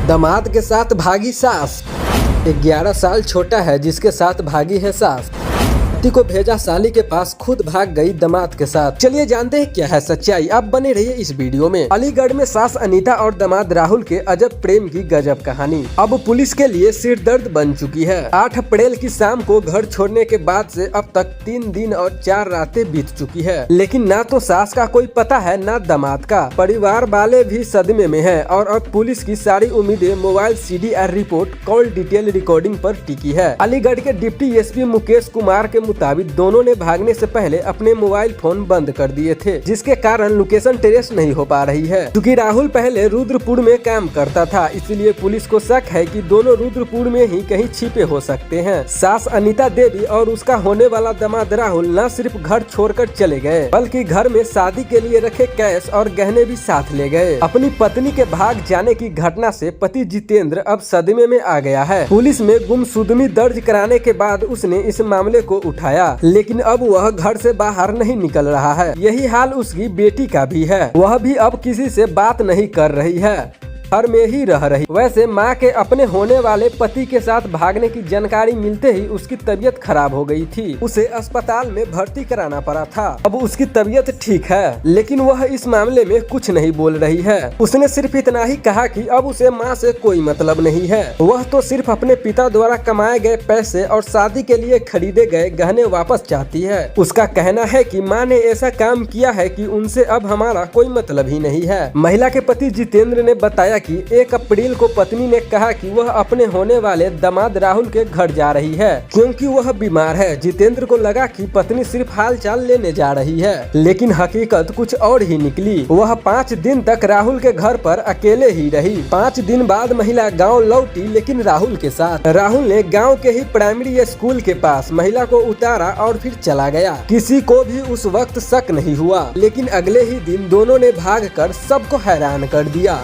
दामाद के साथ भागी सास। 11 साल छोटा है जिसके साथ भागी है सास। पति को भेजा साली के पास, खुद भाग गई दामाद के साथ। चलिए जानते हैं क्या है सच्चाई, अब बने रहिए इस वीडियो में। अलीगढ़ में सास अनीता और दामाद राहुल के अजब प्रेम की गजब कहानी अब पुलिस के लिए सिरदर्द बन चुकी है। 8 अप्रैल की शाम को घर छोड़ने के बाद से अब तक 3 दिन और 4 रातें बीत चुकी है, लेकिन ना तो सास का कोई पता है ना दामाद का। परिवार वाले भी सदमे में है और अब पुलिस की सारी उम्मीदें mobile CDR report, call detail recording पर टिकी है। अलीगढ़ के डिप्टी SP मुकेश कुमार के मुताबिक दोनों ने भागने से पहले अपने मोबाइल फोन बंद कर दिए थे, जिसके कारण लोकेशन ट्रेस नहीं हो पा रही है। क्योंकि राहुल पहले रुद्रपुर में काम करता था, इसलिए पुलिस को शक है कि दोनों रुद्रपुर में ही कहीं छिपे हो सकते हैं। सास अनीता देवी और उसका होने वाला दामाद राहुल न सिर्फ घर छोड़कर चले गए, बल्कि घर में शादी के लिए रखे कैश और गहने भी साथ ले गए। अपनी पत्नी के भाग जाने की घटना से पति जितेंद्र अब सदमे में आ गया है। पुलिस में गुमशुदगी दर्ज कराने के बाद उसने इस मामले को उठाया, लेकिन अब वह घर से बाहर नहीं निकल रहा है। यही हाल उसकी बेटी का भी है, वह भी अब किसी से बात नहीं कर रही है, घर में ही रह रही। वैसे मां के अपने होने वाले पति के साथ भागने की जानकारी मिलते ही उसकी तबीयत खराब हो गई थी। उसे अस्पताल में भर्ती कराना पड़ा था। अब उसकी तबीयत ठीक है, लेकिन वह इस मामले में कुछ नहीं बोल रही है। उसने सिर्फ इतना ही कहा कि अब उसे मां से कोई मतलब नहीं है। वह तो सिर्फ अपने पिता द्वारा कमाए गए पैसे और शादी के लिए खरीदे गए गहने वापस चाहती है। उसका कहना है कि मां ने ऐसा काम किया है कि उनसे अब हमारा कोई मतलब ही नहीं है। महिला के पति जितेंद्र ने बताया कि 1 अप्रैल को पत्नी ने कहा कि वह अपने होने वाले दामाद राहुल के घर जा रही है, क्योंकि वह बीमार है। जितेंद्र को लगा कि पत्नी सिर्फ हाल चाल लेने जा रही है, लेकिन हकीकत कुछ और ही निकली। वह 5 दिन तक राहुल के घर पर अकेले ही रही। 5 दिन बाद महिला गाँव लौटी, लेकिन राहुल के साथ। राहुल ने गाँव के ही प्राइमरी स्कूल के पास महिला को उतारा और फिर चला गया। किसी को भी उस वक्त शक नहीं हुआ, लेकिन अगले ही दिन दोनों ने भागकर सबको हैरान कर दिया।